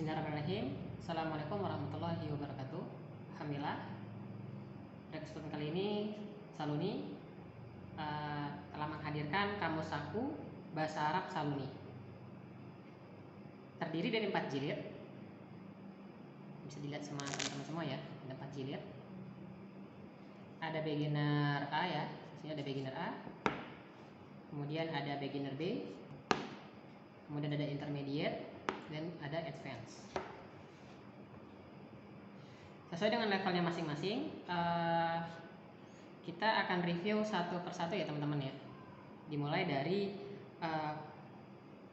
Bismillahirrahmanirrahim. Assalamualaikum warahmatullahi wabarakatuh. Alhamdulillah. Pada kesempatan kali ini Saluni telah menghadirkan Kamus Saku Bahasa Arab Saluni. Terdiri dari 4 jilid. Bisa dilihat sama teman-teman semua ya. Ada 4 jilid. Ada beginner A ya. Sini ada beginner A. Kemudian ada beginner B. Kemudian ada intermediate dan ada advance. Sesuai dengan levelnya masing-masing, kita akan review satu persatu ya teman-teman ya. Dimulai dari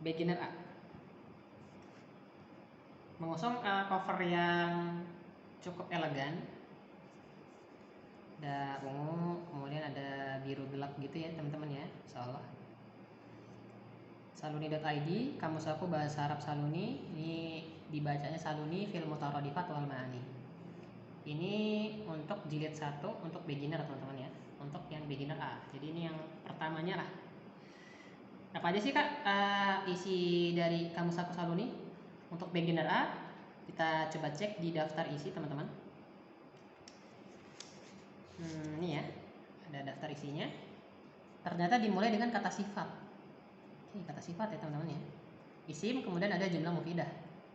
beginner A. Mengusung cover yang cukup elegan. Ada ungu, kemudian ada biru gelap gitu ya teman-teman ya, insyaallah. Saluni.id, Kamus Saku Bahasa Arab Saluni. Ini dibacanya Saluni fil mutaradifat wal ma'ani. Ini untuk jilid 1 untuk beginner teman-teman ya. Untuk yang beginner A. Jadi ini yang pertamanya lah. Apa aja sih Kak isi dari Kamus Saku Saluni? Untuk beginner A, kita coba cek di daftar isi teman-teman. Ini ya. Ada daftar isinya. Ternyata dimulai dengan kata sifat. Ini kata sifat ya teman-teman ya. Isim, kemudian ada jumlah mufidah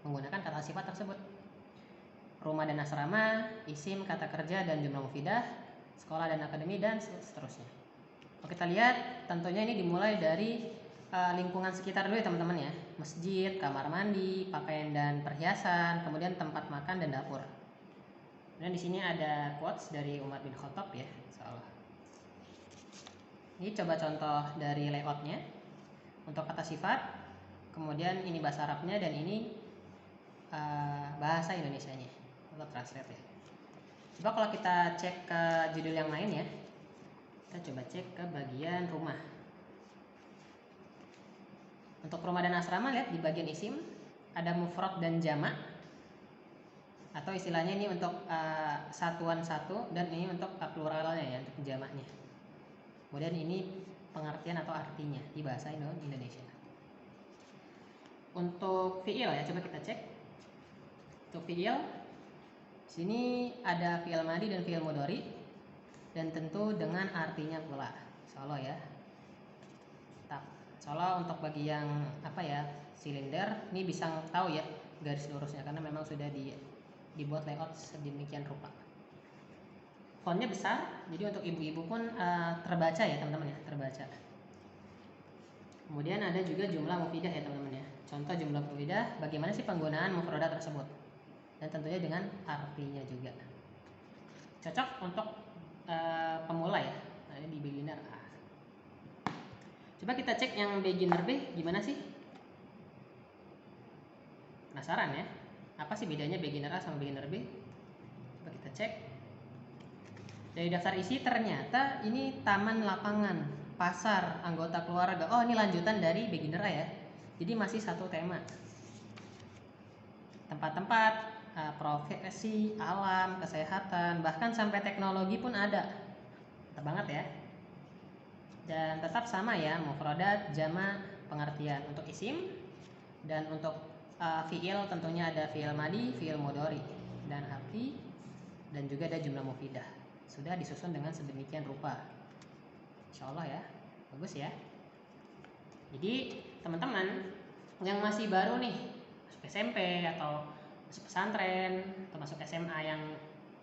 menggunakan kata sifat tersebut. Rumah dan asrama, isim, kata kerja dan jumlah mufidah, sekolah dan akademi dan seterusnya. Oke, kita lihat tentunya ini dimulai dari lingkungan sekitar dulu ya teman-teman ya. Masjid, kamar mandi, pakaian dan perhiasan, kemudian tempat makan dan dapur. Dan di sini ada quotes dari Umar bin Khattab ya, insyaallah. Ini coba contoh dari layoutnya. Untuk kata sifat, kemudian ini bahasa Arabnya dan ini bahasa Indonesianya atau translate ya. Coba kalau kita cek ke judul yang lain ya, kita coba cek ke bagian rumah. Untuk rumah dan asrama, lihat di bagian isim ada mufrad dan jamak, atau istilahnya ini untuk satuan satu dan ini untuk pluralnya ya, untuk jamaknya. Kemudian ini pengertian atau artinya di bahasa Indonesia. Untuk fiil ya, coba kita cek. Untuk fiil, sini ada fiil madi dan fiil mudhari dan tentu dengan artinya pula. Insyaallah ya. Insyaallah untuk bagi yang silinder, ini bisa tahu ya garis lurusnya karena memang sudah dibuat layout sedemikian rupa. Fontnya besar, jadi untuk ibu-ibu pun terbaca ya teman-teman ya, terbaca. Kemudian ada juga jumlah mufidah ya teman-teman ya. Contoh jumlah mufidah, bagaimana sih penggunaan mufradat tersebut, dan tentunya dengan artinya juga. Cocok untuk pemula ya. Nah, ini di beginner A. Coba kita cek yang beginner B gimana sih? Penasaran ya? Apa sih bedanya beginner A sama beginner B? Coba kita cek. Dari daftar isi ternyata ini taman, lapangan, pasar, anggota keluarga. Oh, ini lanjutan dari beginner A ya. Jadi masih satu tema. Tempat-tempat, profesi, alam, kesehatan, bahkan sampai teknologi pun ada. Mantap banget ya. Dan tetap sama ya, mufradat, jamak, pengertian untuk isim, dan untuk fiil tentunya ada fiil madi, fiil mudhari, dan arti, dan juga ada jumlah mufidah. Sudah disusun dengan sedemikian rupa. Insyaallah ya, bagus ya. Jadi teman-teman yang masih baru nih masuk SMP atau masuk pesantren atau masuk SMA yang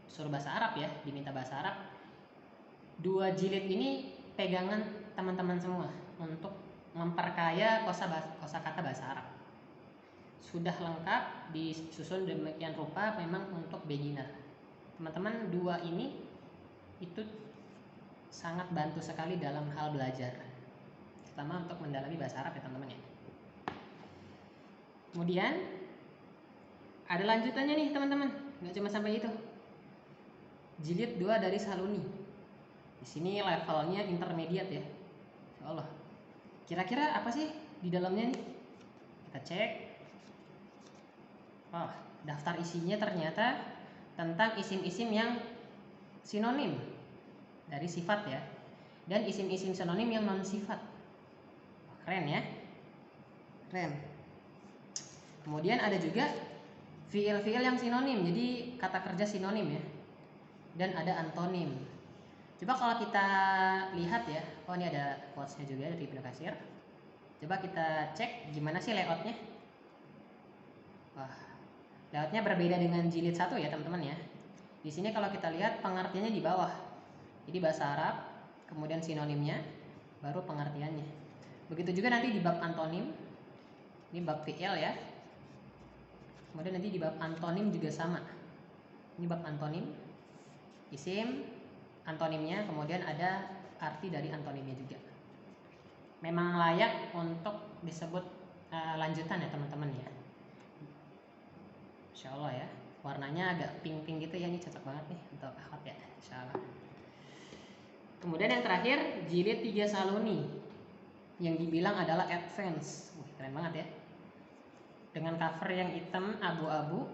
suruh bahasa Arab ya, diminta bahasa Arab, 2 jilid ini pegangan teman-teman semua untuk memperkaya kosakata bahasa Arab. Sudah lengkap disusun demikian rupa memang untuk beginner. Teman-teman 2 ini itu sangat bantu sekali dalam hal belajar, terutama untuk mendalami bahasa Arab ya teman-teman ya. Kemudian ada lanjutannya nih teman-teman, nggak cuma sampai itu. Jilid 2 dari Saluni. Di sini levelnya intermediate ya. Insyaallah. Kira-kira apa sih di dalamnya nih? Kita cek. Oh, daftar isinya ternyata tentang isim-isim yang sinonim dari sifat ya, dan isim-isim sinonim yang non sifat. Keren ya, keren. Kemudian ada juga fiil-fiil yang sinonim, jadi kata kerja sinonim ya. Dan ada antonim. Coba kalau kita lihat ya, oh ini ada quotes-nya juga dari Ibnu Katsir. Coba kita cek gimana sih layoutnya. Wah, layoutnya berbeda dengan jilid 1 ya teman-teman ya. Di sini kalau kita lihat pengertiannya di bawah. Jadi bahasa Arab, kemudian sinonimnya, baru pengertiannya. Begitu juga nanti di bab antonim. Ini bab fiil ya. Kemudian nanti di bab antonim juga sama. Ini bab antonim, isim, antonimnya, kemudian ada arti dari antonimnya juga. Memang layak untuk disebut lanjutan ya teman-teman ya. Insya Allah ya. Warnanya agak pink-pink gitu ya, ini cocok banget nih untuk akhwat ya, insya Allah. Kemudian yang terakhir jilid 3 Saluni yang dibilang adalah advance. Wih, keren banget ya. Dengan cover yang hitam abu-abu,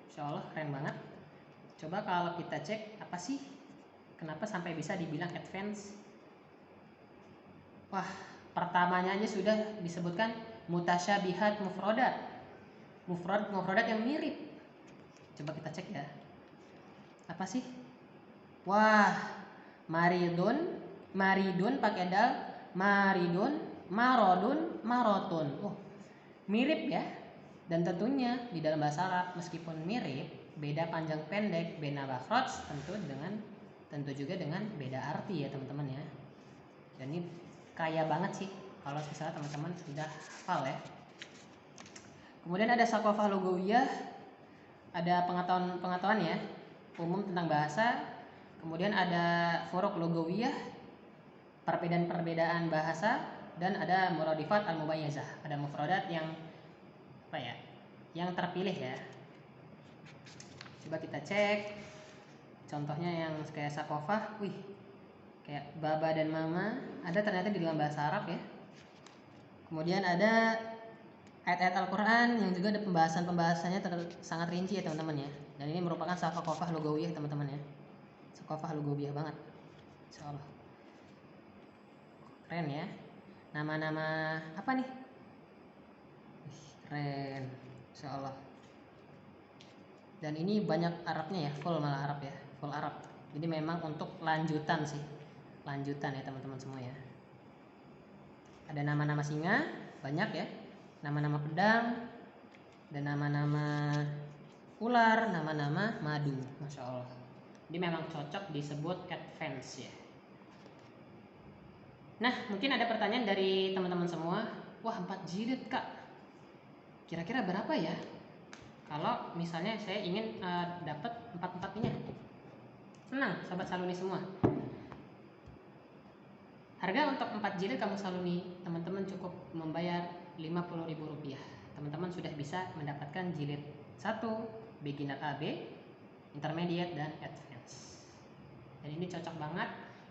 insya Allah keren banget. Coba kalau kita cek apa sih, kenapa sampai bisa dibilang advance? Wah, pertamanya aja sudah disebutkan mutasyabihat mufrodat, mufrodat yang mirip. Coba kita cek ya, apa sih? Wah, maridun pakai dal, maridun, marodun, marotun. Oh, mirip ya. Dan tentunya di dalam bahasa Arab meskipun mirip, beda panjang pendek, beda makhraj tentu juga dengan beda arti ya teman-teman ya. Dan ini kaya banget sih kalau misalnya teman-teman sudah hafal ya. Kemudian ada saqafah lugawiyah, ada pengetahuan ya umum tentang bahasa. Kemudian ada furuq lugawiyah, perbedaan bahasa, dan ada muradifat al-mubayyazah, ada mufradat yang apa ya, yang terpilih ya. Coba kita cek contohnya yang kayak saqafah, wih, kayak baba dan mama ada ternyata di dalam bahasa Arab ya. Kemudian ada ayat-ayat Al-Quran yang juga ada pembahasannya sangat rinci ya teman-teman ya. Dan ini merupakan saqafah lugawiyah teman-teman ya. Saqafah lugawiyah banget, insyaallah. Keren ya. Nama-nama apa nih? Keren, insyaallah. Dan ini banyak Arabnya ya, full malah Arab ya, full Arab. Jadi memang untuk lanjutan sih, lanjutan ya teman-teman semua ya. Ada nama-nama singa banyak ya, nama-nama pedang, dan nama-nama ular, nama-nama madu, masya Allah. Ini memang cocok disebut advance ya. Nah, mungkin ada pertanyaan dari teman-teman semua. Wah, 4 jilid kak, kira-kira berapa ya kalau misalnya saya ingin dapat 4-4-nya? Tenang sobat Saluni semua, harga untuk 4 jilid kamu Saluni teman-teman cukup membayar Rp50.000. Teman-teman sudah bisa mendapatkan jilid 1 beginner AB, intermediate, dan advance. Dan ini cocok banget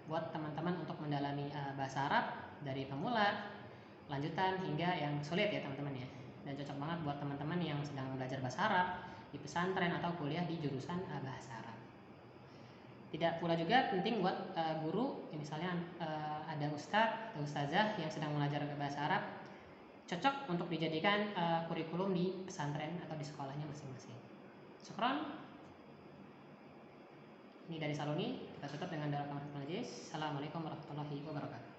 buat teman-teman untuk mendalami bahasa Arab dari pemula, lanjutan, hingga yang sulit ya teman-teman ya. Dan cocok banget buat teman-teman yang sedang belajar bahasa Arab di pesantren atau kuliah di jurusan bahasa Arab. Tidak pula juga penting buat guru, misalnya ada ustadz atau ustazah yang sedang belajar bahasa Arab, cocok untuk dijadikan kurikulum di pesantren atau di sekolahnya masing-masing. Syukron. Ini dari Saluni, kita tutup dengan doa kafaratul majlis. Assalamualaikum warahmatullahi wabarakatuh.